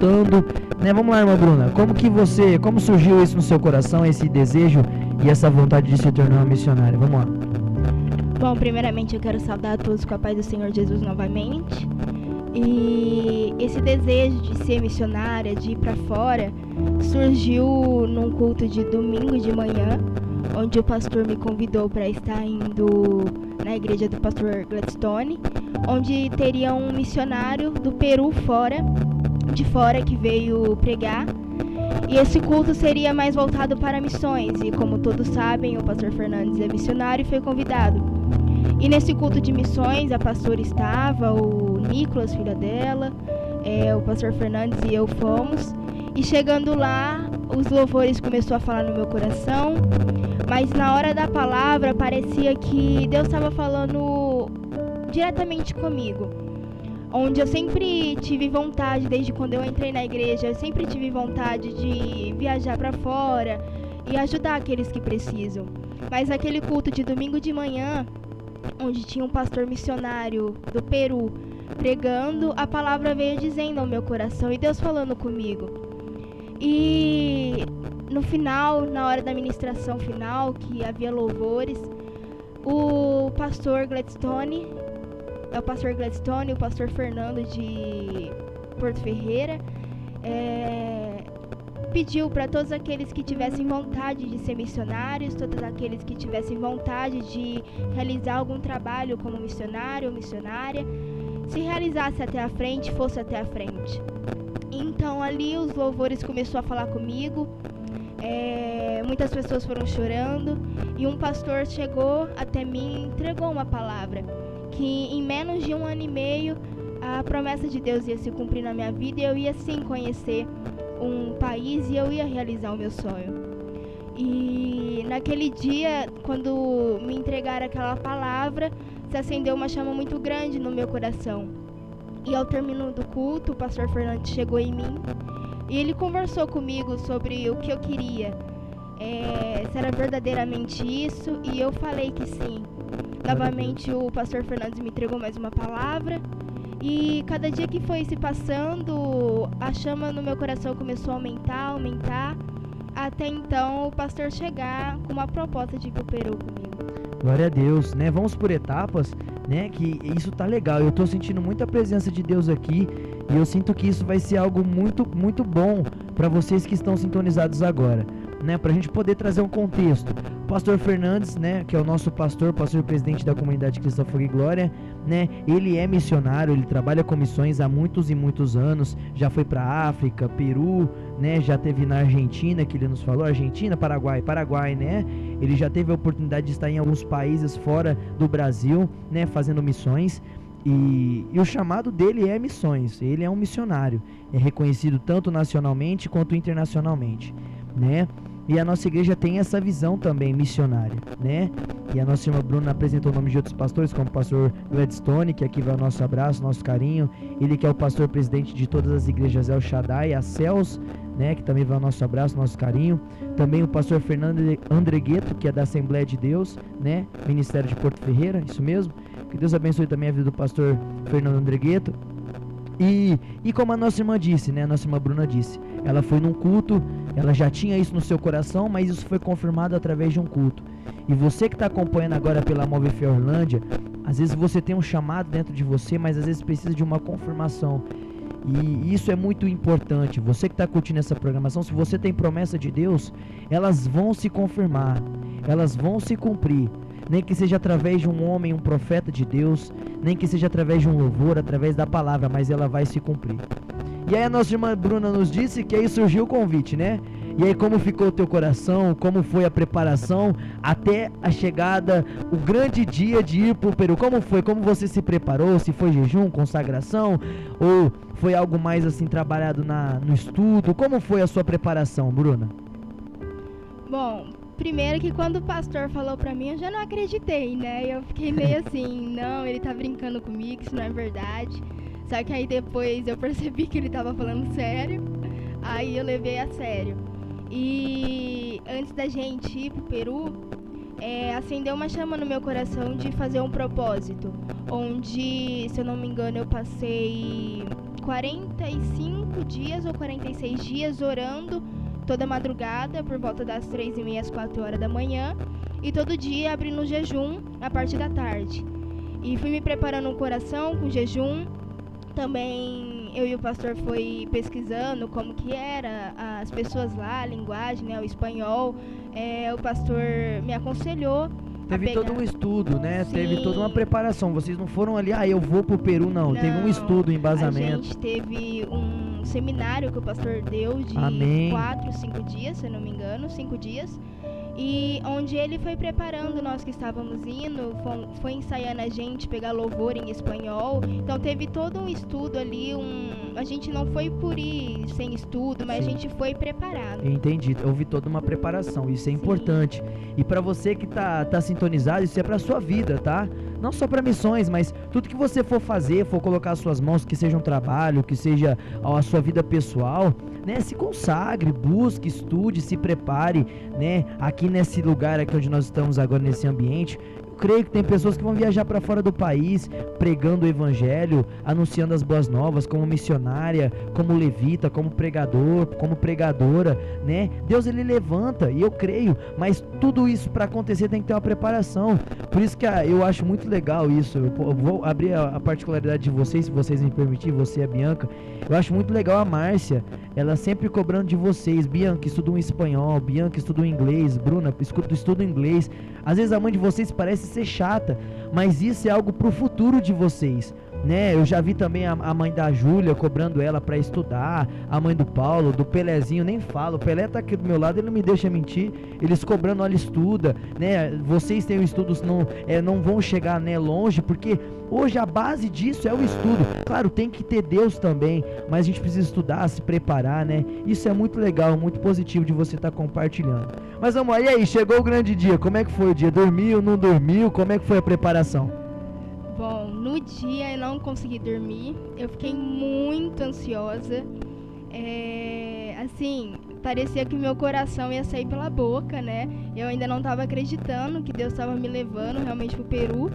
escutando, né? Vamos lá, irmã Bruna, como surgiu isso no seu coração, esse desejo e essa vontade de se tornar uma missionária? Vamos lá. Bom, primeiramente eu quero saudar a todos com a paz do Senhor Jesus novamente. E esse desejo de ser missionária, de ir para fora, surgiu num culto de domingo de manhã, onde o pastor me convidou para estar indo na igreja do pastor Gladstone, onde teria um missionário do Peru de fora que veio pregar. E esse culto seria mais voltado para missões, e como todos sabem, o pastor Fernandes é missionário e foi convidado. E nesse culto de missões, a pastora estava, o Nicolas, filha dela, o pastor Fernandes e eu fomos. E chegando lá, os louvores começaram a falar no meu coração, mas na hora da palavra parecia que Deus estava falando diretamente comigo. Onde eu sempre tive vontade, desde quando eu entrei na igreja, eu sempre tive vontade de viajar para fora e ajudar aqueles que precisam. Mas naquele culto de domingo de manhã, onde tinha um pastor missionário do Peru pregando, a palavra veio dizendo ao meu coração e Deus falando comigo. E no final, na hora da ministração final, que havia louvores, o pastor Gladstone, o pastor Fernando de Porto Ferreira, pediu para todos aqueles que tivessem vontade de ser missionários, todos aqueles que tivessem vontade de realizar algum trabalho como missionário ou missionária, se realizasse até a frente, fosse até a frente. Então ali os louvores começaram a falar comigo, muitas pessoas foram chorando e um pastor chegou até mim e entregou uma palavra, que em menos de 1 ano e meio a promessa de Deus ia se cumprir na minha vida e eu ia sim conhecer um país e eu ia realizar o meu sonho. E naquele dia, quando me entregaram aquela palavra, se acendeu uma chama muito grande no meu coração. E ao término do culto, o pastor Fernando chegou em mim e ele conversou comigo sobre o que eu queria, se era verdadeiramente isso, e eu falei que sim. Novamente o pastor Fernandes me entregou mais uma palavra e cada dia que foi se passando, a chama no meu coração começou a aumentar, até então o pastor chegar com uma proposta de ir pro Peru comigo. Glória a Deus, né? Vamos por etapas, né? Que isso tá legal. Eu tô sentindo muita presença de Deus aqui e eu sinto que isso vai ser algo muito, muito bom para vocês que estão sintonizados agora, né? Pra gente poder trazer um contexto. O pastor Fernandes, né? Que é o nosso pastor presidente da comunidade Cristã Fogo e Glória, né? Ele é missionário, ele trabalha com missões há muitos e muitos anos. Já foi pra África, Peru, né? Já teve na Argentina, que ele nos falou, Argentina, Paraguai, né? Ele já teve a oportunidade de estar em alguns países fora do Brasil, né? Fazendo missões. E o chamado dele é missões. Ele é um missionário, é reconhecido tanto nacionalmente quanto internacionalmente, né? E a nossa igreja tem essa visão também missionária, né? E a nossa irmã Bruna apresentou o nome de outros pastores, como o pastor Gladstone, que aqui vai o nosso abraço, nosso carinho. Ele que é o pastor presidente de todas as igrejas El Shaddai, a Céus, né? Que também vai o nosso abraço, nosso carinho. Também o pastor Fernando Andregueto, que é da Assembleia de Deus, né? Ministério de Porto Ferreira, isso mesmo. Que Deus abençoe também a vida do pastor Fernando Andregueto. E como a nossa irmã disse, né? A nossa irmã Bruna disse, ela foi num culto, ela já tinha isso no seu coração, mas isso foi confirmado através de um culto. E você que está acompanhando agora pela Move Fé Orlândia, às vezes você tem um chamado dentro de você, mas às vezes precisa de uma confirmação. E isso é muito importante. Você que está curtindo essa programação, se você tem promessa de Deus, elas vão se confirmar, elas vão se cumprir. Nem que seja através de um homem, um profeta de Deus, nem que seja através de um louvor, através da palavra, mas ela vai se cumprir. E aí a nossa irmã Bruna nos disse que aí surgiu o convite, né? E aí como ficou o teu coração, como foi a preparação até a chegada, o grande dia de ir para o Peru? Como foi? Como você se preparou? Se foi jejum, consagração, ou foi algo mais assim trabalhado no estudo? Como foi a sua preparação, Bruna? Bom, primeiro que quando o pastor falou pra mim, eu já não acreditei, né? Eu fiquei meio assim, não, ele tá brincando comigo, isso não é verdade. Só que aí depois eu percebi que ele tava falando sério, aí eu levei a sério. E antes da gente ir pro Peru, acendeu uma chama no meu coração de fazer um propósito, onde, se eu não me engano, eu passei 45 45 dias ou 46 dias orando toda madrugada, por volta das 3h30 às 4 horas da manhã, e todo dia abrindo jejum a partir da tarde. E fui me preparando o coração com jejum. Também eu e o pastor foi pesquisando como que era as pessoas lá, a linguagem, né, o espanhol. O pastor me aconselhou. Teve todo um estudo, né? Sim. Teve toda uma preparação. Vocês não foram ali, eu vou pro Peru, não. Teve um estudo, um embasamento. A gente teve um seminário que o pastor deu de 4, 5 dias, se eu não me engano, 5 dias. E onde ele foi preparando nós que estávamos indo, foi ensaiando a gente pegar louvor em espanhol. Então teve todo um estudo ali, a gente não foi por ir sem estudo, mas Sim. a gente foi preparado. Entendi, houve toda uma preparação, isso é importante. E pra você que tá sintonizado, isso é pra sua vida, tá? Não só pra missões, mas tudo que você for fazer, for colocar as suas mãos, que seja um trabalho, que seja a sua vida pessoal, né? Se consagre, busque, estude, se prepare, né? Aqui nesse lugar aqui onde nós estamos agora, nesse ambiente, eu creio que tem pessoas que vão viajar para fora do país, pregando o evangelho, anunciando as boas novas, como missionária, como levita, como pregador, como pregadora, né? Deus, ele levanta, e eu creio, mas tudo isso para acontecer tem que ter uma preparação. Por isso que eu acho muito legal isso. Eu vou abrir a particularidade de vocês, se vocês me permitirem, você e a Bianca. Eu acho muito legal a Márcia, ela sempre cobrando de vocês. Bianca, estuda um espanhol. Bianca, estuda um inglês. Bruna, estuda um inglês. Às vezes a mãe de vocês parece ser chata, mas isso é algo pro futuro de vocês, né? Eu já vi também a mãe da Júlia cobrando ela para estudar, a mãe do Paulo, do Pelezinho, nem falo, o Pelé tá aqui do meu lado, ele não me deixa mentir, eles cobrando, olha, estuda, né? Vocês têm estudos, não vão chegar, né, longe, porque hoje a base disso é o estudo. Claro, tem que ter Deus também, mas a gente precisa estudar, se preparar, né? Isso é muito legal, muito positivo de você estar compartilhando. Mas vamos lá, e aí, chegou o grande dia, como é que foi o dia? Dormiu, não dormiu? Como é que foi a preparação? Bom, no dia eu não consegui dormir, eu fiquei muito ansiosa, assim, parecia que meu coração ia sair pela boca, né? Eu ainda não estava acreditando que Deus estava me levando realmente pro Peru,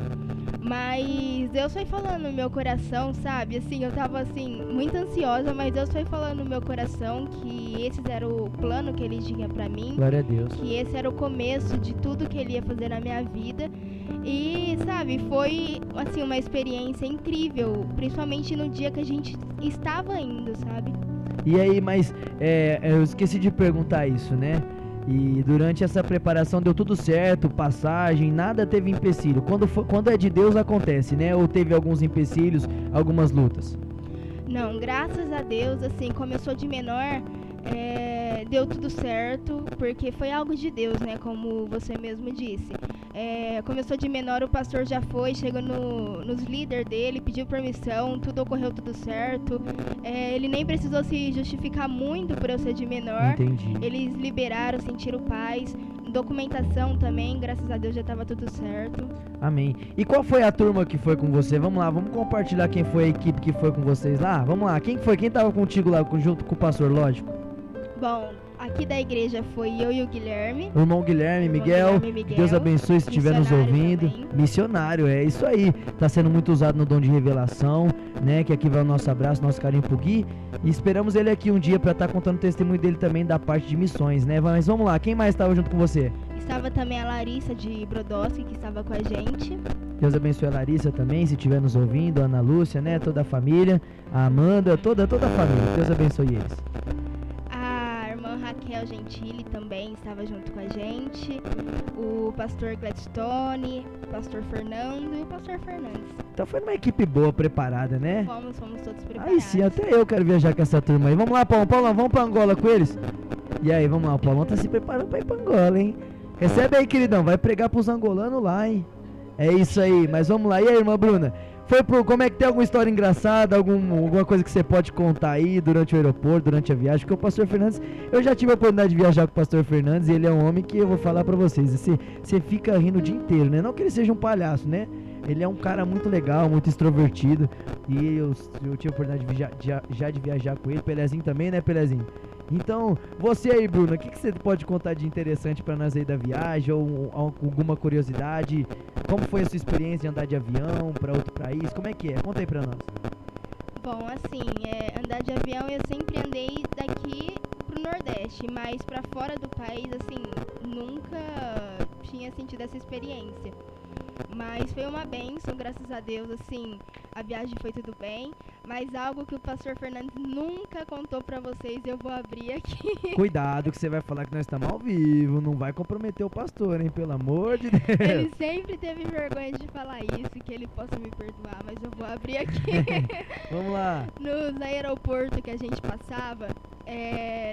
mas Deus foi falando no meu coração, sabe? Assim, eu tava assim, muito ansiosa, mas Deus foi falando no meu coração que esse era o plano que Ele tinha pra mim. Glória a Deus. Que esse era o começo de tudo que Ele ia fazer na minha vida. E, sabe, foi, assim, uma experiência incrível, principalmente no dia que a gente estava indo, sabe? E aí, mas eu esqueci de perguntar isso, né? E durante essa preparação deu tudo certo, passagem, nada teve empecilho. Quando é de Deus acontece, né? Ou teve alguns empecilhos, algumas lutas? Não, graças a Deus, assim, como eu sou de menor, deu tudo certo, porque foi algo de Deus, né? Como você mesmo disse. Como eu sou de menor, o pastor já chegou nos líderes dele, pediu permissão, tudo ocorreu tudo certo. Ele nem precisou se justificar muito por eu ser de menor. Entendi. Eles liberaram, sentiram paz. Documentação também, graças a Deus já estava tudo certo. Amém. E qual foi a turma que foi com você? Vamos lá, vamos compartilhar quem foi a equipe que foi com vocês lá? Vamos lá, quem foi? Quem tava contigo lá, junto com o pastor, lógico? Bom, aqui da igreja foi eu e o Guilherme. O irmão Guilherme, Miguel, Deus abençoe se estiver nos ouvindo. Também. Missionário, é isso aí. Tá sendo muito usado no dom de revelação, né? Que aqui vai o nosso abraço, nosso carinho pro Gui. E esperamos ele aqui um dia pra estar contando o testemunho dele também da parte de missões, né? Mas vamos lá, quem mais estava junto com você? Estava também a Larissa de Brodowski, que estava com a gente. Deus abençoe a Larissa também, se estiver nos ouvindo, a Ana Lúcia, né? Toda a família, a Amanda, toda a família. Deus abençoe eles. A irmã Raquel Gentili também estava junto com a gente. O pastor Gladstone, o pastor Fernando e o pastor Fernandes. Então foi uma equipe boa, preparada, né? Fomos todos preparados. Aí sim, até eu quero viajar com essa turma aí. Vamos lá, Paulão, vamos pra Angola com eles? E aí, vamos lá, o Paulão tá se preparando pra ir pra Angola, hein? Recebe aí, queridão, vai pregar pros angolanos lá, hein? É isso aí, mas vamos lá. E aí, irmã Bruna? Como é que tem alguma história engraçada, alguma coisa que você pode contar aí durante o aeroporto, durante a viagem? Porque o pastor Fernandes, eu já tive a oportunidade de viajar com o pastor Fernandes e ele é um homem que eu vou falar pra vocês, você fica rindo o dia inteiro, né? Não que ele seja um palhaço, né? Ele é um cara muito legal, muito extrovertido e eu tive a oportunidade de viajar com ele, Pelezinho também, né, Pelezinho? Então, você aí, Bruno, o que você pode contar de interessante pra nós aí da viagem ou alguma curiosidade? Como foi a sua experiência de andar de avião pra outro país? Como é que é? Conta aí pra nós. Bom, assim, andar de avião eu sempre andei daqui pro Nordeste, mas pra fora do país, assim, nunca tinha sentido essa experiência. Mas foi uma bênção, graças a Deus, assim, a viagem foi tudo bem. Mas algo que o pastor Fernandes nunca contou pra vocês, eu vou abrir aqui. Cuidado que você vai falar que nós estamos ao vivo, não vai comprometer o pastor, hein? Pelo amor de Deus. Ele sempre teve vergonha de falar isso, que ele possa me perdoar, mas eu vou abrir aqui. Vamos lá. Nos aeroportos que a gente passava,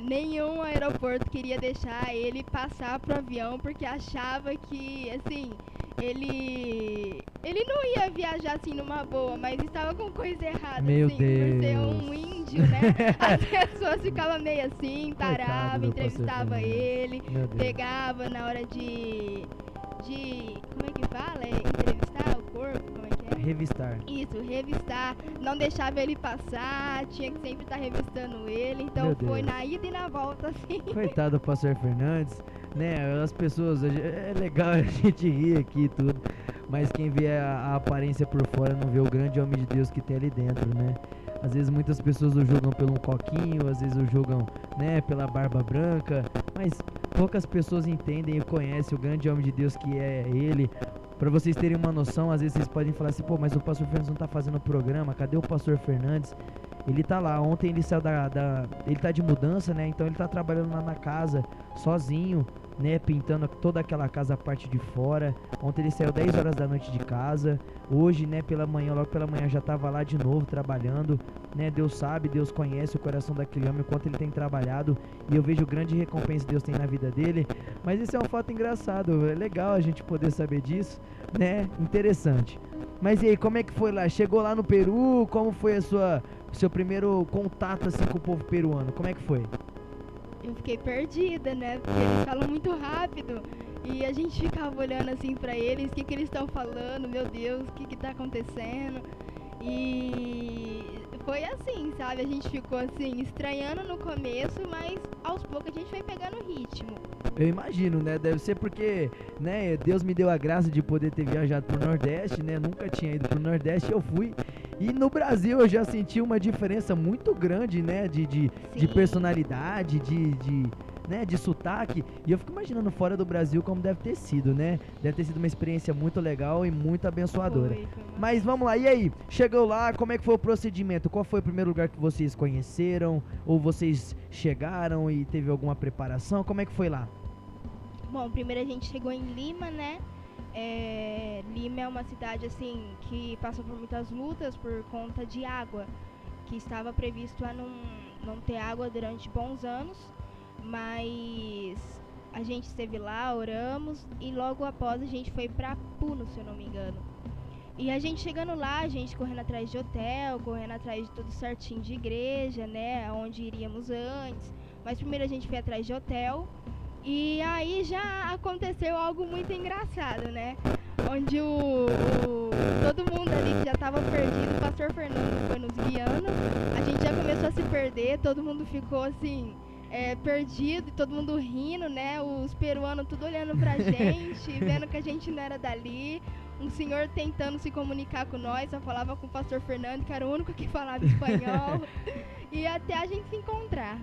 nenhum aeroporto queria deixar ele passar pro avião, porque achava que, assim, ele não ia viajar assim numa boa, mas estava com coisa errada, Meu assim, Deus. por ser um índio, né? As pessoas ficavam meio assim, Coitado tarava, do entrevistava pastor Fernandes. ele, Meu Deus. pegava na hora de como é que fala? Entrevistar o corpo, como é que é? Revistar. Isso, revistar, não deixava ele passar, tinha que sempre estar revistando ele, então Meu foi Deus. na ida e na volta, assim. Coitado do pastor Fernandes, né? As pessoas, é legal a gente rir aqui e tudo, mas quem vê a aparência por fora não vê o grande homem de Deus que tem ali dentro, né? Às vezes muitas pessoas o julgam pelo um coquinho, às vezes o julgam, né, pela barba branca, mas poucas pessoas entendem e conhecem o grande homem de Deus que é ele. Pra vocês terem uma noção, às vezes vocês podem falar assim, pô, mas o pastor Fernandes não tá fazendo o programa, cadê o pastor Fernandes? Ele tá lá, ontem ele saiu ele tá de mudança, né, então ele tá trabalhando lá na casa, sozinho, né, pintando toda aquela casa, a parte de fora. Ontem ele saiu 10 horas da noite de casa, hoje, né, logo pela manhã já tava lá de novo, trabalhando, né, Deus sabe, Deus conhece o coração daquele homem, o quanto ele tem trabalhado, e eu vejo grande recompensa que Deus tem na vida dele, mas isso é um fato engraçado, é legal a gente poder saber disso, né, interessante. Mas e aí, como é que foi lá? Chegou lá no Peru, como foi seu primeiro contato assim com o povo peruano, como é que foi? Eu fiquei perdida, né? Porque eles falam muito rápido. E a gente ficava olhando assim pra eles, o que eles estão falando, meu Deus, o que tá acontecendo? E foi assim, sabe? A gente ficou assim, estranhando no começo, mas aos poucos a gente foi pegando o ritmo. Eu imagino, né? Deve ser porque, né, Deus me deu a graça de poder ter viajado pro Nordeste, né? Nunca tinha ido pro Nordeste, eu fui. E no Brasil eu já senti uma diferença muito grande, né? De personalidade, né, de sotaque. E eu fico imaginando fora do Brasil como deve ter sido, né? Deve ter sido uma experiência muito legal e muito abençoadora. Foi Mas vamos lá, e aí? Chegou lá, como é que foi o procedimento? Qual foi o primeiro lugar que vocês conheceram? Ou vocês chegaram e teve alguma preparação? Como é que foi lá? Bom, primeiro a gente chegou em Lima, né? Lima é uma cidade assim que passou por muitas lutas por conta de água, que estava previsto a não ter água durante bons anos, mas a gente esteve lá, oramos e logo após a gente foi para Puno, se eu não me engano. E a gente chegando lá, a gente correndo atrás de hotel, correndo atrás de tudo certinho de igreja, né, onde iríamos antes. Mas primeiro a gente foi atrás de hotel. E aí já aconteceu algo muito engraçado, né? Onde todo mundo ali que já estava perdido, o pastor Fernando foi nos guiando, a gente já começou a se perder, todo mundo ficou assim, perdido, e todo mundo rindo, né? Os peruanos tudo olhando pra gente, vendo que a gente não era dali. Um senhor tentando se comunicar com nós, só falava com o pastor Fernando, que era o único que falava espanhol, e até a gente se encontrar.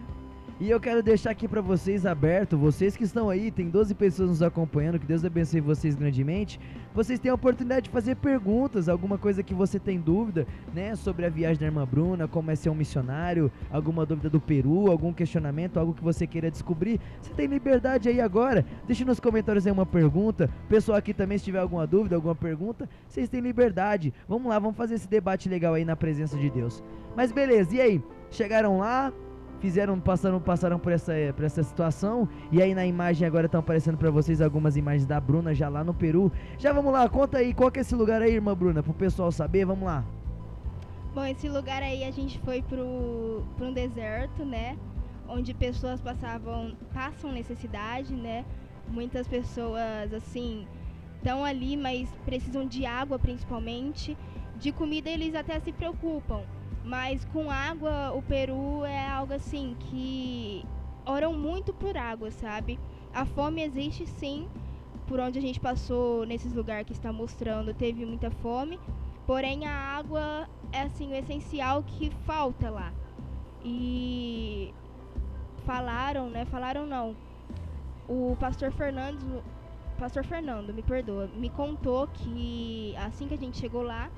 E eu quero deixar aqui pra vocês aberto, vocês que estão aí, tem 12 pessoas nos acompanhando, que Deus abençoe vocês grandemente. Vocês têm a oportunidade de fazer perguntas, alguma coisa que você tem dúvida, né, sobre a viagem da irmã Bruna, como é ser um missionário, alguma dúvida do Peru, algum questionamento, algo que você queira descobrir. Você tem liberdade aí agora, deixa nos comentários aí uma pergunta. O pessoal aqui também, se tiver alguma dúvida, alguma pergunta, vocês têm liberdade. Vamos lá, vamos fazer esse debate legal aí na presença de Deus. Mas beleza, e aí? Chegaram lá? Passaram por essa situação. E aí na imagem agora estão aparecendo pra vocês algumas imagens da Bruna já lá no Peru. Já vamos lá, conta aí, qual que é esse lugar aí, irmã Bruna, pro pessoal saber, vamos lá. Bom, esse lugar aí a gente foi pra um deserto, né? Onde pessoas passam necessidade, né? Muitas pessoas, assim, estão ali, mas precisam de água principalmente. De comida eles até se preocupam. Mas com água, o Peru é algo assim que oram muito por água, sabe? A fome existe sim, por onde a gente passou nesses lugares que está mostrando, teve muita fome, Porém, a água é assim o essencial que falta lá. E falaram não. O pastor Fernando, me perdoa, me contou que assim que a gente chegou lá,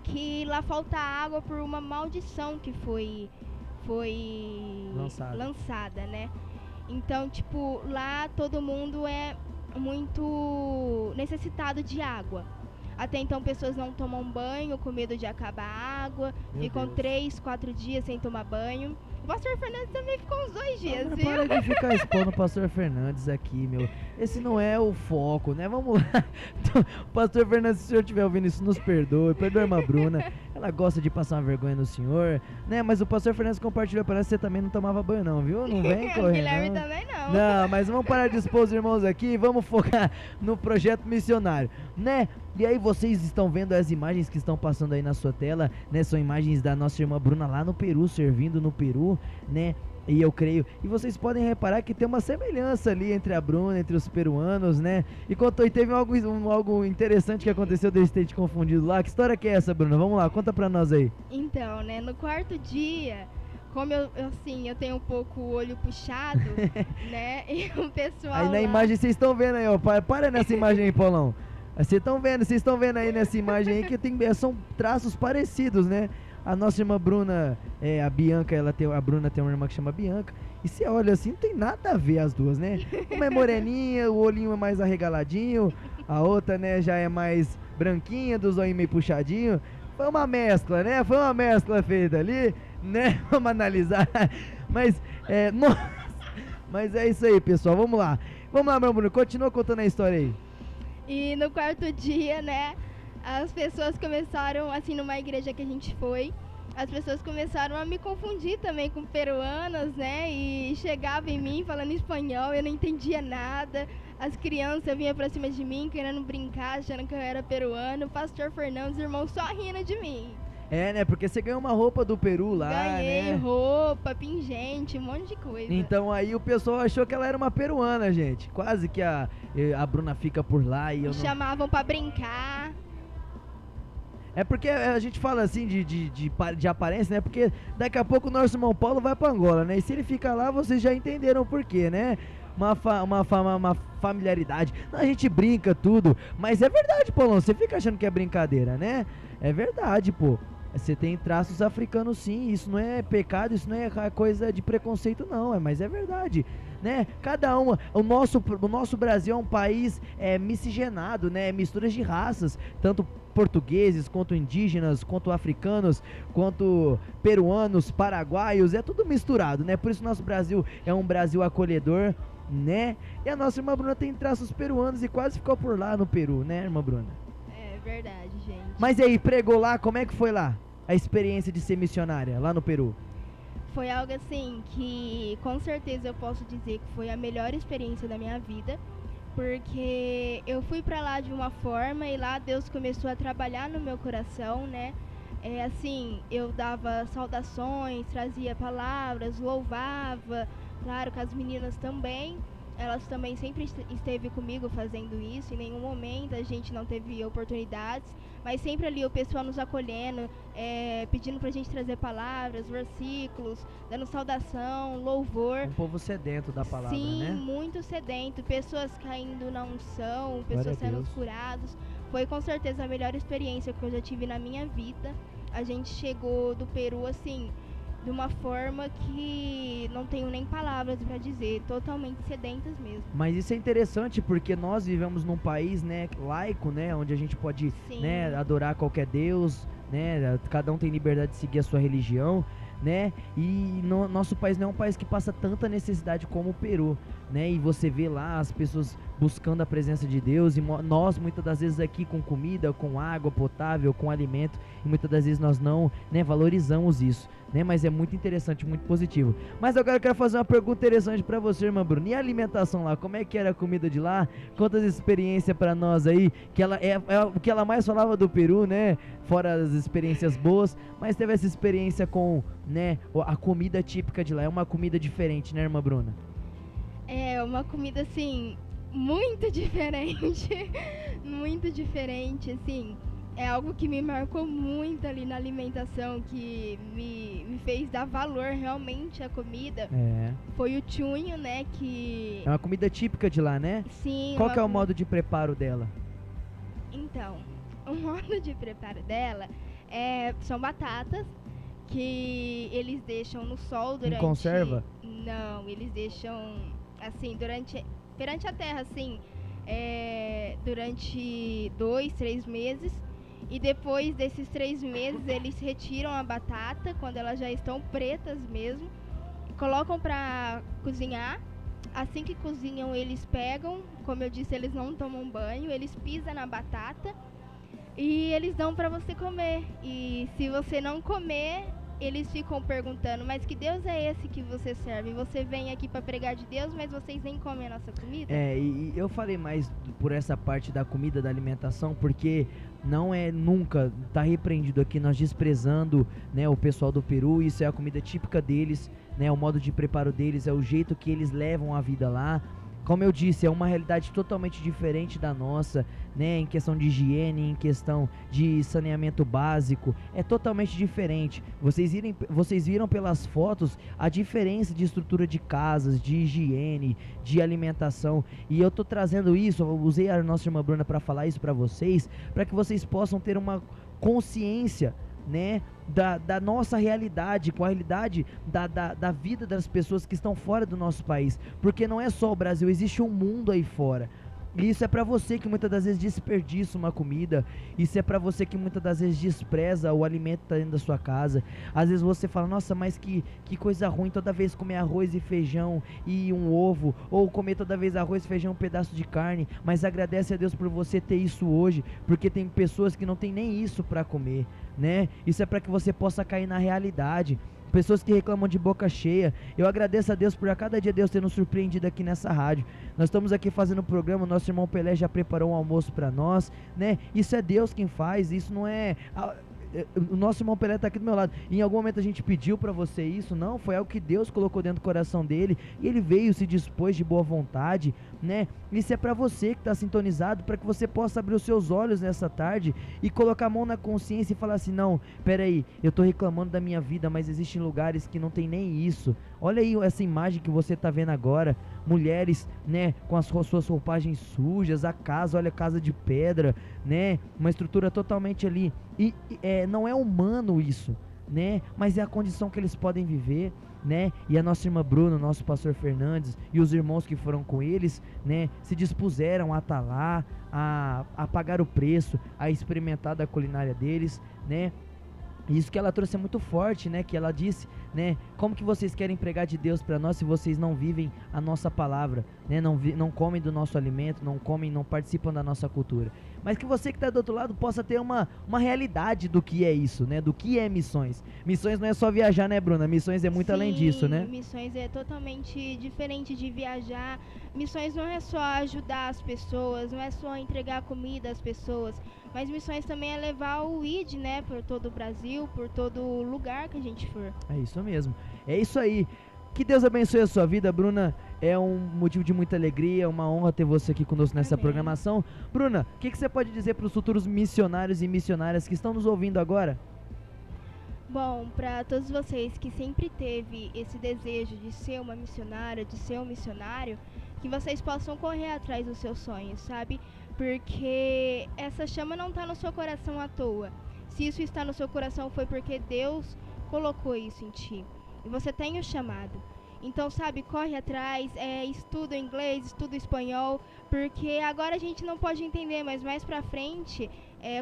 que lá falta água por uma maldição que foi lançada, né? Então, tipo, lá todo mundo é muito necessitado de água. Até então, pessoas não tomam banho com medo de acabar a água. Ficam 3, 4 dias sem tomar banho. O pastor Fernandes também ficou uns 2 dias, viu? Para de ficar expondo o pastor Fernandes aqui, meu. Esse não é o foco, né? Vamos lá. Então, pastor Fernandes, se o senhor estiver ouvindo isso, nos perdoe. Perdoe a irmã Bruna. Ela gosta de passar uma vergonha no senhor, né? Mas o pastor Fernandes compartilhou para nós que você também não tomava banho não, viu? Não vem correndo. O Guilherme também não. Não, mas vamos parar de expor os irmãos aqui. Vamos focar no projeto missionário, né? E aí vocês estão vendo as imagens que estão passando aí na sua tela, né? São imagens da nossa irmã Bruna lá no Peru, servindo no Peru, né? E eu creio, e vocês podem reparar que tem uma semelhança ali entre a Bruna, entre os peruanos, né? E teve algo interessante que aconteceu deles terem te confundido lá. Que história que é essa, Bruna? Vamos lá, conta pra nós aí. Então, né, no quarto dia, como eu tenho um pouco o olho puxado, né? E o pessoal aí na lá... imagem, vocês estão vendo aí, ó. Para nessa imagem aí, Paulão. Vocês estão vendo aí nessa imagem aí que são traços parecidos, né? A nossa irmã Bruna, a Bianca, a Bruna tem uma irmã que chama Bianca. E você olha assim, não tem nada a ver as duas, né? Uma é moreninha, o olhinho é mais arregaladinho. A outra, né, já é mais branquinha, dos olhinhos meio puxadinho. Foi uma mescla, né? Foi uma mescla feita ali, né? Vamos analisar. Mas, nossa. Mas é isso aí, pessoal. Vamos lá, meu Bruno. Continua contando a história aí. E no quarto dia, né, as pessoas começaram, assim, numa igreja que a gente foi, as pessoas começaram a me confundir também com peruanas, né, e chegavam em mim falando espanhol, eu não entendia nada, as crianças vinham pra cima de mim querendo brincar, achando que eu era peruano, o pastor Fernando, os irmãos só rindo de mim. É, né? Porque você ganhou uma roupa do Peru lá, Ganhei, né? roupa, pingente, um monte de coisa. Então aí o pessoal achou que ela era uma peruana, gente. Quase que a Bruna fica por lá e eu Me chamavam pra brincar. É porque a gente fala assim de aparência, né? Porque daqui a pouco o nosso irmão Paulo vai pra Angola, né? E se ele fica lá, vocês já entenderam o porquê, né? Uma familiaridade. A gente brinca tudo, mas é verdade, Paulão. Você fica achando que é brincadeira, né? É verdade, pô. Você tem traços africanos sim, isso não é pecado, isso não é coisa de preconceito não, mas é verdade, né? Cada uma, o nosso Brasil é um país miscigenado, né? Misturas de raças, tanto portugueses, quanto indígenas, quanto africanos, quanto peruanos, paraguaios, é tudo misturado, né? Por isso nosso Brasil é um Brasil acolhedor, né? E a nossa irmã Bruna tem traços peruanos e quase ficou por lá no Peru, né, irmã Bruna? É verdade, gente. Mas e aí, pregou lá, como é que foi lá? A experiência de ser missionária lá no Peru? Foi algo assim que com certeza eu posso dizer que foi a melhor experiência da minha vida, porque eu fui pra lá de uma forma e lá Deus começou a trabalhar no meu coração, né? Assim, eu dava saudações, trazia palavras, louvava, claro que as meninas também. Elas também sempre esteve comigo fazendo isso, em nenhum momento a gente não teve oportunidades, mas sempre ali o pessoal nos acolhendo, pedindo pra gente trazer palavras, versículos, dando saudação, louvor. Um povo sedento da palavra, sim, né? Sim, muito sedento, pessoas caindo na unção, pessoas sendo curadas. Foi com certeza a melhor experiência que eu já tive na minha vida. A gente chegou do Peru assim, de uma forma que não tenho nem palavras para dizer, totalmente sedentas mesmo. Mas isso é interessante porque nós vivemos num país, né, laico, né, onde a gente pode, né, adorar qualquer Deus, né, cada um tem liberdade de seguir a sua religião, né, e nosso país não é um país que passa tanta necessidade como o Peru, né, e você vê lá as pessoas buscando a presença de Deus, e nós muitas das vezes aqui com comida, com água potável, com alimento, e muitas das vezes nós não, né, valorizamos isso, né, mas é muito interessante, muito positivo. Mas agora eu quero fazer uma pergunta interessante pra você, irmã Bruna. E a alimentação lá, como é que era a comida de lá? Conta as experiências pra nós aí, que ela é o que ela mais falava do Peru, né, fora as experiências boas, mas teve essa experiência com, né, a comida típica de lá. É uma comida diferente, né, irmã Bruna? É uma comida assim muito diferente, muito diferente, assim. é algo que me marcou muito ali na alimentação, que me fez dar valor realmente à comida. Foi o chunho, né, que... É uma comida típica de lá, né? Sim. Qual que é o modo de preparo dela? Então, o modo de preparo dela são batatas que eles deixam no sol durante... Em conserva? Não, eles deixam, assim, perante a terra, assim, durante 2, 3 meses. E depois desses 3 meses, eles retiram a batata, quando elas já estão pretas mesmo, colocam para cozinhar. Assim que cozinham, eles pegam, como eu disse, eles não tomam banho, eles pisam na batata e eles dão para você comer. E se você não comer, eles ficam perguntando, mas que Deus é esse que você serve? Você vem aqui para pregar de Deus, mas vocês nem comem a nossa comida? E eu falei mais por essa parte da comida, da alimentação, porque não é nunca, tá repreendido aqui, nós desprezando, né, o pessoal do Peru. Isso é a comida típica deles, né, o modo de preparo deles, é o jeito que eles levam a vida lá. Como eu disse, é uma realidade totalmente diferente da nossa, né? Em questão de higiene, em questão de saneamento básico, é totalmente diferente. Vocês viram pelas fotos a diferença de estrutura de casas, de higiene, de alimentação. E eu tô trazendo isso, eu usei a nossa irmã Bruna para falar isso para vocês, para que vocês possam ter uma consciência, né, da nossa realidade, com a realidade da vida das pessoas que estão fora do nosso país, porque não é só o Brasil, existe um mundo aí fora. E isso é pra você que muitas das vezes desperdiça uma comida. Isso é pra você que muitas das vezes despreza o alimento que tá dentro da sua casa. Às vezes você fala, nossa, mas que coisa ruim toda vez comer arroz e feijão e um ovo, ou comer toda vez arroz, feijão, um pedaço de carne. Mas agradece a Deus por você ter isso hoje, porque tem pessoas que não tem nem isso pra comer, né? Isso é pra que você possa cair na realidade. Pessoas que reclamam de boca cheia. Eu agradeço a Deus por a cada dia Deus ter nos surpreendido aqui nessa rádio. Nós estamos aqui fazendo o programa, nosso irmão Pelé já preparou um almoço para nós, né? Isso é Deus quem faz, isso não é... O nosso irmão Pelé está aqui do meu lado. Em algum momento a gente pediu para você isso, não, foi algo que Deus colocou dentro do coração dele, e ele veio, se dispôs de boa vontade, né? Isso é para você que está sintonizado, para que você possa abrir os seus olhos nessa tarde e colocar a mão na consciência e falar assim, não, peraí, eu estou reclamando da minha vida, mas existem lugares que não tem nem isso. Olha aí essa imagem que você está vendo agora, mulheres, né, com as suas roupagens sujas, a casa, olha a casa de pedra, né, uma estrutura totalmente ali, e não é humano isso, né, mas é a condição que eles podem viver, né, e a nossa irmã Bruna, o nosso pastor Fernandes e os irmãos que foram com eles, né, se dispuseram a estar lá, a pagar o preço, a experimentar da culinária deles, né. Isso que ela trouxe é muito forte, né? Que ela disse, né? Como que vocês querem pregar de Deus para nós se vocês não vivem a nossa palavra, né? Não comem do nosso alimento, não participam da nossa cultura. Mas que você que está do outro lado possa ter uma realidade do que é isso, né? Do que é missões. Missões não é só viajar, né, Bruna? Missões é muito além disso, né? Missões é totalmente diferente de viajar. Missões não é só ajudar as pessoas, não é só entregar comida às pessoas, mas missões também é levar o ID, né, por todo o Brasil, por todo lugar que a gente for. É isso mesmo. É isso aí. Que Deus abençoe a sua vida, Bruna. É um motivo de muita alegria, uma honra ter você aqui conosco nessa programação. Bruna, o que você pode dizer para os futuros missionários e missionárias que estão nos ouvindo agora? Bom, para todos vocês que sempre teve esse desejo de ser uma missionária, de ser um missionário, que vocês possam correr atrás dos seus sonhos, sabe? Porque essa chama não está no seu coração à toa. Se isso está no seu coração foi porque Deus colocou isso em ti. E você tem o chamado. Então, sabe, corre atrás, estuda inglês, estuda espanhol, porque agora a gente não pode entender, mas mais pra frente,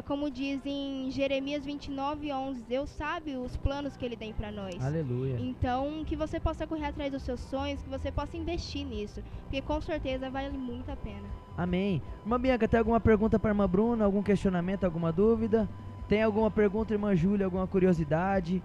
como diz em Jeremias 29:11, Deus sabe os planos que Ele tem pra nós. Aleluia. Então, que você possa correr atrás dos seus sonhos, que você possa investir nisso, porque com certeza vale muito a pena. Amém. Irmã Bianca, tem alguma pergunta para a irmã Bruna, algum questionamento, alguma dúvida? Tem alguma pergunta, irmã Júlia, alguma curiosidade?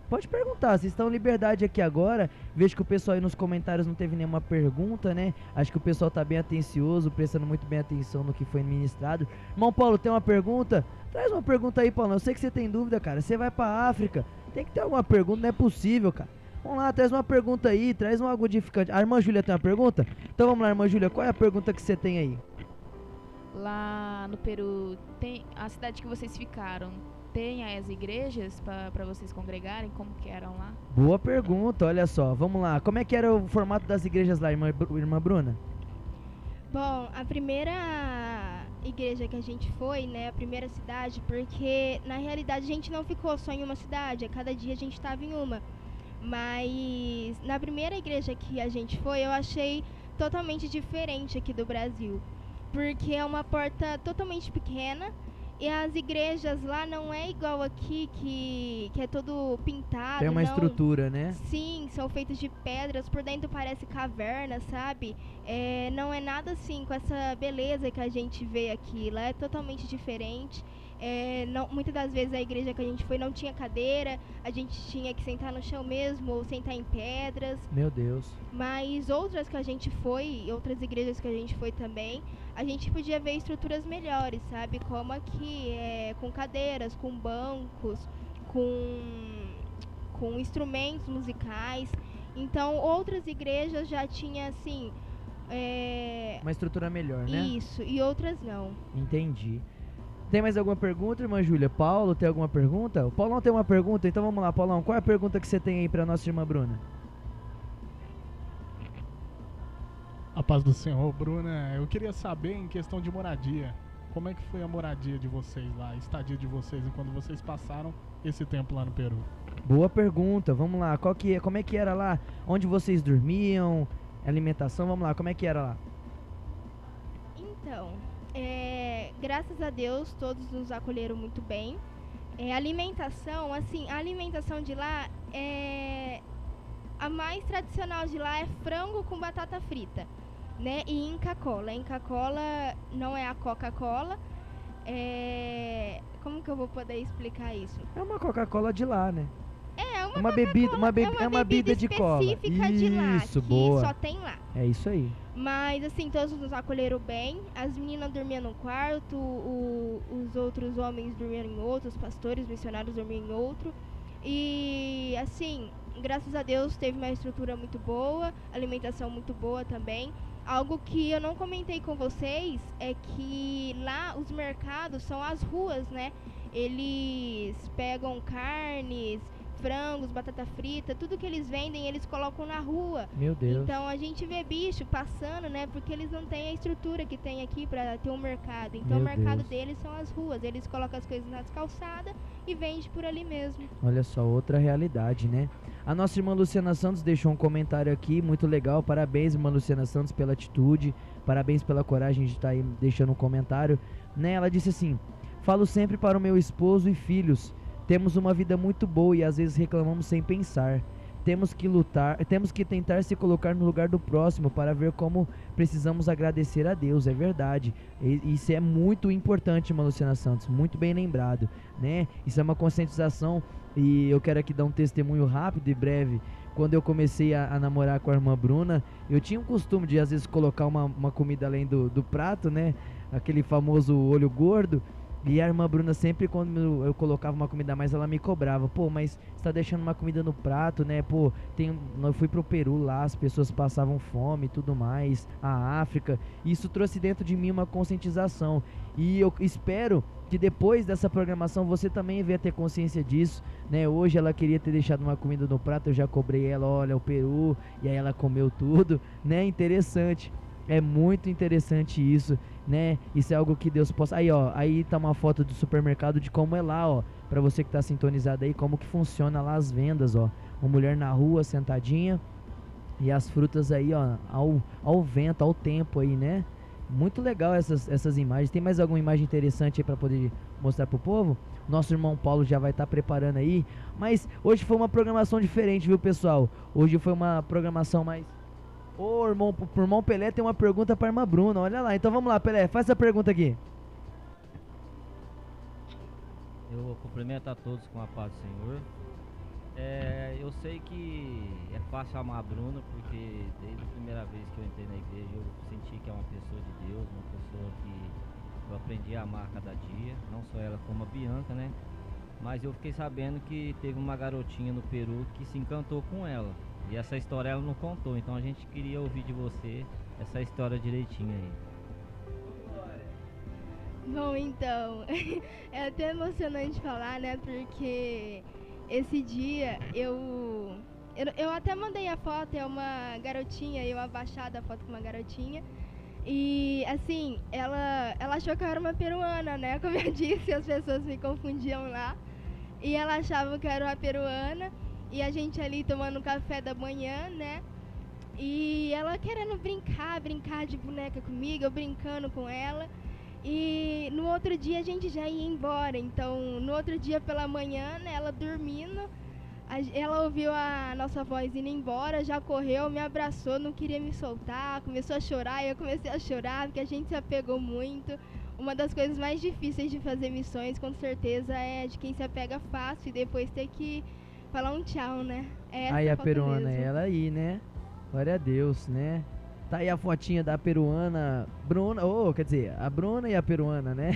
Pode perguntar, vocês estão em liberdade aqui agora. Vejo que o pessoal aí nos comentários não teve nenhuma pergunta, né? Acho que o pessoal tá bem atencioso, prestando muito bem atenção no que foi ministrado. Irmão Paulo, tem uma pergunta? Traz uma pergunta aí, Paulo. Eu sei que você tem dúvida, cara. Você vai pra África, tem que ter alguma pergunta, não é possível, cara. Vamos lá, traz uma pergunta aí, traz um algo edificante. A irmã Júlia tem uma pergunta? Então vamos lá, irmã Júlia, qual é a pergunta que você tem aí? lá no Peru, tem a cidade que vocês ficaram, tem as igrejas para vocês congregarem? Como que eram lá? Boa pergunta, olha só. Vamos lá. Como é que era o formato das igrejas lá, irmã Bruna? Bom, a primeira igreja que a gente foi, né, a primeira cidade, porque na realidade a gente não ficou só em uma cidade, a cada dia a gente estava em uma. Mas na primeira igreja que a gente foi, eu achei totalmente diferente aqui do Brasil, porque é uma porta totalmente pequena e as igrejas lá não é igual aqui que é todo pintado. Tem uma não. estrutura, né? Sim, são feitos de pedras, por dentro parece caverna, sabe? Não é nada assim com essa beleza que a gente vê aqui. Lá é totalmente diferente. Muitas das vezes a igreja que a gente foi não tinha cadeira, a gente tinha que sentar no chão mesmo ou sentar em pedras. Meu Deus. Mas outras que a gente foi, outras igrejas que a gente foi também, a gente podia ver estruturas melhores, sabe? Como aqui, com cadeiras, com bancos, com instrumentos musicais. Então, outras igrejas já tinham, assim... uma estrutura melhor, né? Isso, e outras não. Entendi. Tem mais alguma pergunta, irmã Júlia? Paulo, tem alguma pergunta? O Paulão tem uma pergunta, então vamos lá, Paulão. Qual é a pergunta que você tem aí pra nossa irmã Bruna? A paz do Senhor, Bruna. Eu queria saber em questão de moradia. Como é que foi a moradia de vocês lá, a estadia de vocês enquanto vocês passaram esse tempo lá no Peru? Boa pergunta, vamos lá. Como é que era lá? Onde vocês dormiam? Alimentação, vamos lá, como é que era lá? Então, graças a Deus, todos nos acolheram muito bem. Alimentação, assim, a alimentação de lá a mais tradicional de lá é frango com batata frita, né? E Inca Kola. Inca Kola não é a Coca-Cola. Como que eu vou poder explicar isso? É uma Coca-Cola de lá, né? É uma bebida de cola. Específica de lá, Isso, que boa. só tem lá. É isso aí. Mas, assim, todos nos acolheram bem. As meninas dormiam num quarto, os outros homens dormiam em outro, os pastores, missionários dormiam em outro. E, assim, graças a Deus teve uma estrutura muito boa, alimentação muito boa também. Algo que eu não comentei com vocês é que lá os mercados são as ruas, né? Eles pegam carnes, frangos, batata frita, tudo que eles vendem, eles colocam na rua. Meu Deus. Então a gente vê bicho passando, né? Porque eles não têm a estrutura que tem aqui para ter um mercado. Então Meu o mercado Deus. deles são as ruas. Eles colocam as coisas nas calçadas e vende por ali mesmo. Olha só, outra realidade, né? A nossa irmã Luciana Santos deixou um comentário aqui, muito legal. Parabéns, irmã Luciana Santos, pela atitude. Parabéns pela coragem de estar aí deixando um comentário, né? Ela disse assim: falo sempre para o meu esposo e filhos. Temos uma vida muito boa e às vezes reclamamos sem pensar. Temos que lutar, temos que tentar se colocar no lugar do próximo para ver como precisamos agradecer a Deus, é verdade. Isso é muito importante, irmã Luciana Santos, muito bem lembrado, né? Isso é uma conscientização e eu quero aqui dar um testemunho rápido e breve. Quando eu comecei a namorar com a irmã Bruna, eu tinha um costume de às vezes colocar uma comida além do prato, né? Aquele famoso olho gordo. E a irmã Bruna sempre, quando eu colocava uma comida a mais, ela me cobrava. Pô, mas você tá deixando uma comida no prato, né? Pô, eu fui pro Peru lá, as pessoas passavam fome e tudo mais, a África. Isso trouxe dentro de mim uma conscientização. E eu espero que depois dessa programação você também venha ter consciência disso, né? Hoje ela queria ter deixado uma comida no prato, eu já cobrei ela, olha, o Peru, e aí ela comeu tudo, né? Interessante. É muito interessante isso, né? Isso é algo que Deus possa... Aí, ó, aí tá uma foto do supermercado de como é lá, ó. Pra você que tá sintonizado aí, como que funciona lá as vendas, ó. Uma mulher na rua, sentadinha. E as frutas aí, ó, ao vento, ao tempo aí, né? Muito legal essas imagens. Tem mais alguma imagem interessante aí pra poder mostrar pro povo? Nosso irmão Paulo já vai estar preparando aí. Mas hoje foi uma programação diferente, viu, pessoal? Hoje foi uma programação mais... Ô, irmão Pelé tem uma pergunta para a irmã Bruna, olha lá. Então vamos lá, Pelé, faz essa pergunta aqui. Eu cumprimento a todos com a paz do Senhor. Eu sei que é fácil amar a Bruna, porque desde a primeira vez que eu entrei na igreja eu senti que é uma pessoa de Deus, uma pessoa que eu aprendi a amar cada dia, não só ela como a Bianca, né? Mas eu fiquei sabendo que teve uma garotinha no Peru que se encantou com ela. E essa história ela não contou, então a gente queria ouvir de você essa história direitinho aí. Bom, então, é até emocionante falar, né? Porque esse dia eu até mandei a foto, é uma garotinha, eu abaixada a foto com uma garotinha. E assim, ela achou que eu era uma peruana, né? Como eu disse, as pessoas me confundiam lá. E ela achava que eu era uma peruana. E a gente ali tomando café da manhã, né? E ela querendo brincar de boneca comigo, eu brincando com ela. E no outro dia a gente já ia embora. Então, no outro dia pela manhã, né, ela dormindo, ela ouviu a nossa voz indo embora, já correu, me abraçou, não queria me soltar, começou a chorar, e eu comecei a chorar, porque a gente se apegou muito. Uma das coisas mais difíceis de fazer missões, com certeza, é de quem se apega fácil e depois ter que falar um tchau, né? É essa Aí a foto peruana, mesmo. ela aí, né? Glória a Deus, né? Tá aí a fotinha da peruana, Bruna, quer dizer, a Bruna e a peruana, né?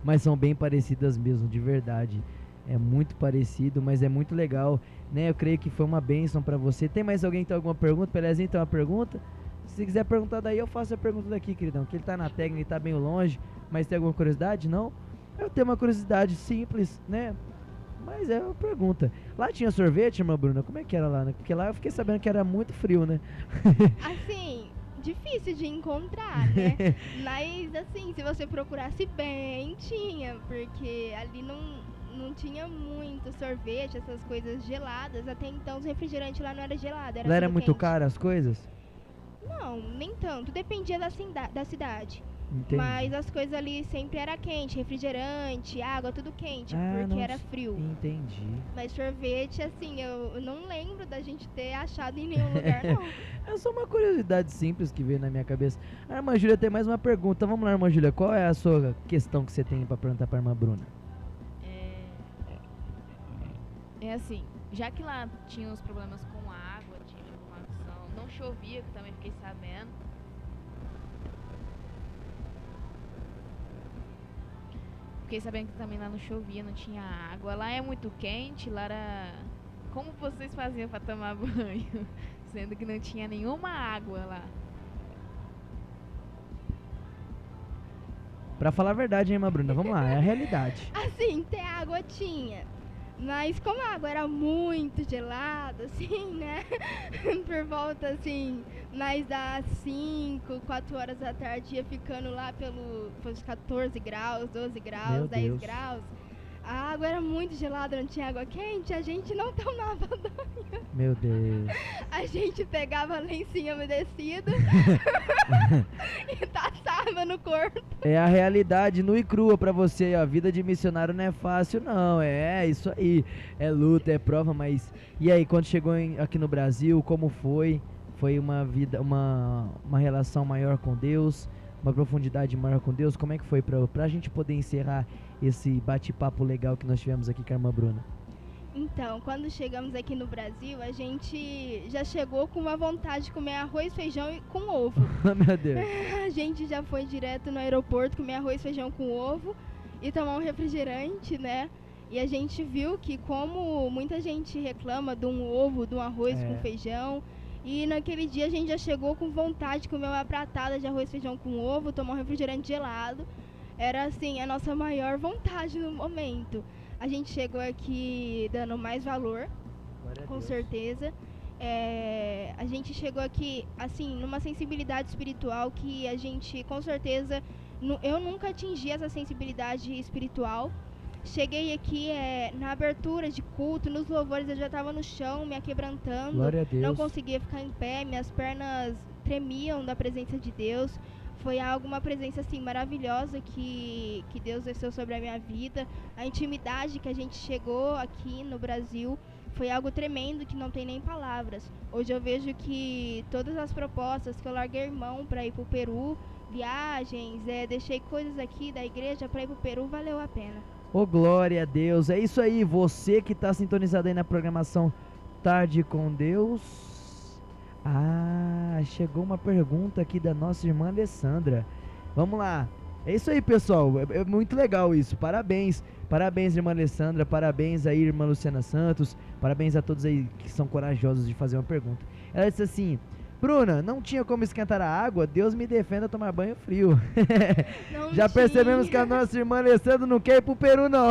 Mas são bem parecidas mesmo, de verdade. É muito parecido, mas é muito legal, né? Eu creio que foi uma bênção pra você. Tem mais alguém que tem alguma pergunta? Pelezinho, tem uma pergunta? Se quiser perguntar daí, eu faço a pergunta daqui, queridão. Que ele tá na técnica, ele tá bem longe, mas tem alguma curiosidade? Não? Eu tenho uma curiosidade simples, né? Mas é uma pergunta. Lá tinha sorvete, irmã Bruna? Como é que era lá, né? Porque lá eu fiquei sabendo que era muito frio, né? Assim, difícil de encontrar, né? Mas assim, se você procurasse bem, tinha, porque ali não tinha muito sorvete, essas coisas geladas. Até então os refrigerantes lá não era gelado, era Lá era tudo muito quente. caro as coisas? Não, nem tanto. Dependia da cidade. Entendi. Mas as coisas ali sempre era quente, refrigerante, água, tudo quente, porque não era s- frio. Entendi. Mas sorvete, assim, eu não lembro da gente ter achado em nenhum lugar, não. É só uma curiosidade simples que veio na minha cabeça. A irmã Júlia tem mais uma pergunta. Vamos lá, irmã Júlia. Qual é a sua questão que você tem pra perguntar pra irmã Bruna? É assim, já que lá tinha uns problemas com a água, tinha inflamação, não chovia, que também fiquei sabendo. Fiquei sabendo que também lá não chovia, não tinha água. Lá é muito quente, lá era... Como vocês faziam pra tomar banho? Sendo que não tinha nenhuma água lá. Pra falar a verdade, hein, irmã Bruna? Vamos lá, é a realidade. Assim, ter água tinha. Mas como a água era muito gelada, assim, né? Por volta, assim, mais das 5, 4 horas da tarde, ia ficando lá pelos 14 graus, 12 graus, Meu 10 Deus. graus. A água era muito gelada, não tinha água quente, a gente não tomava banho. Meu Deus. A gente pegava lencinho umedecido e taçava no corpo. É a realidade nua e crua pra você. A vida de missionário não é fácil, não. É isso aí. É luta, é prova, mas... E aí, quando chegou aqui no Brasil, como foi? Foi uma vida, uma relação maior com Deus? Uma profundidade maior com Deus? Como é que foi pra gente poder encerrar esse bate-papo legal que nós tivemos aqui com a irmã Bruna? Então, quando chegamos aqui no Brasil, a gente já chegou com uma vontade de comer arroz, feijão e com ovo. Meu Deus. A gente já foi direto no aeroporto comer arroz, feijão com ovo e tomar um refrigerante, né? E a gente viu que como muita gente reclama de um ovo, de um arroz É. com feijão, e naquele dia a gente já chegou com vontade de comer uma pratada de arroz, feijão com ovo, tomar um refrigerante gelado. Era assim a nossa maior vontade no momento. A gente chegou aqui dando mais valor, com certeza. A gente chegou aqui, assim, numa sensibilidade espiritual que a gente, com certeza, eu nunca atingi essa sensibilidade espiritual. Cheguei aqui na abertura de culto, nos louvores, eu já estava no chão, me aquebrantando. Glória a Deus. Não conseguia ficar em pé, minhas pernas tremiam da presença de Deus. Foi uma presença assim maravilhosa que Deus desceu sobre a minha vida. A intimidade que a gente chegou aqui no Brasil foi algo tremendo que não tem nem palavras. Hoje eu vejo que todas as propostas que eu larguei mão para ir para o Peru, viagens, deixei coisas aqui da igreja para ir para o Peru, valeu a pena. Ô, glória a Deus. É isso aí, você que tá sintonizado aí na programação Tarde com Deus. Ah, chegou uma pergunta aqui da nossa irmã Alessandra. Vamos lá. É isso aí, pessoal. É muito legal isso. Parabéns. Parabéns, irmã Alessandra. Parabéns aí, irmã Luciana Santos. Parabéns a todos aí que são corajosos de fazer uma pergunta. Ela disse assim: Bruna, não tinha como esquentar a água? Deus me defenda tomar banho frio. Não Já percebemos que a tinha. nossa irmã Alessandra não quer ir pro Peru, não.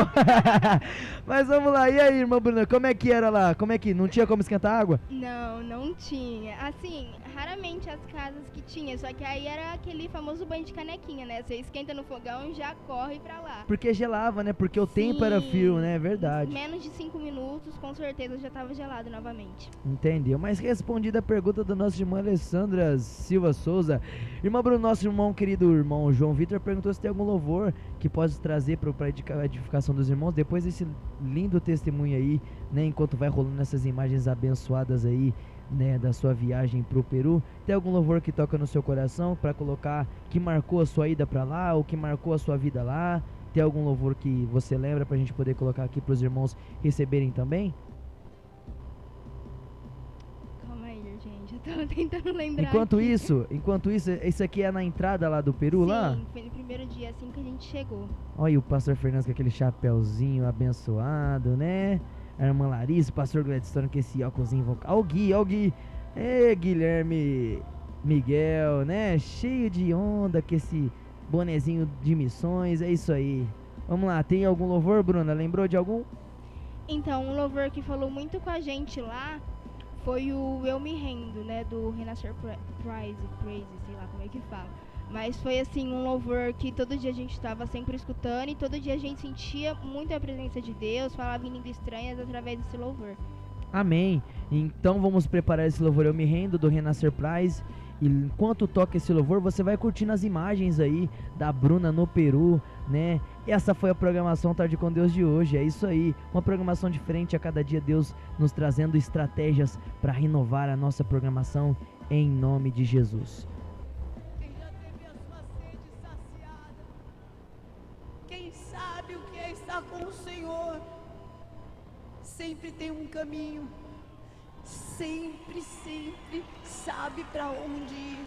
Mas vamos lá, e aí, irmã Bruna, como é que era lá? Como é que não tinha como esquentar a água? Não tinha. Assim, raramente as casas que tinha, só que aí era aquele famoso banho de canequinha, né? Você esquenta no fogão e já corre pra lá. Porque gelava, né? Porque o tempo era Sim, frio, né? É verdade. Menos de 5 minutos, com certeza já tava gelado novamente. Entendeu? Mas respondida a pergunta do nosso irmão Alessandra Silva Souza. Irmã Bruno, nosso irmão querido irmão João Vitor perguntou se tem algum louvor que possa trazer para a edificação dos irmãos. Depois desse lindo testemunho aí, né? Enquanto vai rolando essas imagens abençoadas aí, né? Da sua viagem pro Peru. Tem algum louvor que toca no seu coração para colocar, que marcou a sua ida para lá ou que marcou a sua vida lá? Tem algum louvor que você lembra pra gente poder colocar aqui pros irmãos receberem também? Calma aí, gente, eu tava tentando lembrar. Enquanto aqui. isso, isso aqui é na entrada lá do Peru, lá? Sim, foi no primeiro dia assim que a gente chegou. Olha o pastor Fernandes com aquele chapéuzinho abençoado, né? A irmã Larissa, o pastor Gladstone com esse óculosinho vocal. Ó o Gui. Guilherme Miguel, né? Cheio de onda com esse bonezinho de missões, é isso aí. Vamos lá, tem algum louvor, Bruna? Lembrou de algum? Então, um louvor que falou muito com a gente lá foi o Eu Me Rendo, né? Do Renascer Praise, sei lá como é que fala. Mas foi assim, um louvor que todo dia a gente estava sempre escutando e todo dia a gente sentia muito a presença de Deus, falava em línguas estranhas através desse louvor. Amém. Então vamos preparar esse louvor Eu Me Rendo do Renascer Prize. E enquanto toca esse louvor, você vai curtindo as imagens aí da Bruna no Peru, né? Essa foi a programação Tarde com Deus de hoje, é isso aí. Uma programação diferente a cada dia, Deus nos trazendo estratégias para renovar a nossa programação em nome de Jesus. Quem já teve a sua sede saciada, quem sabe o que é estar com o Senhor, sempre tem um caminho, sempre sabe para onde ir.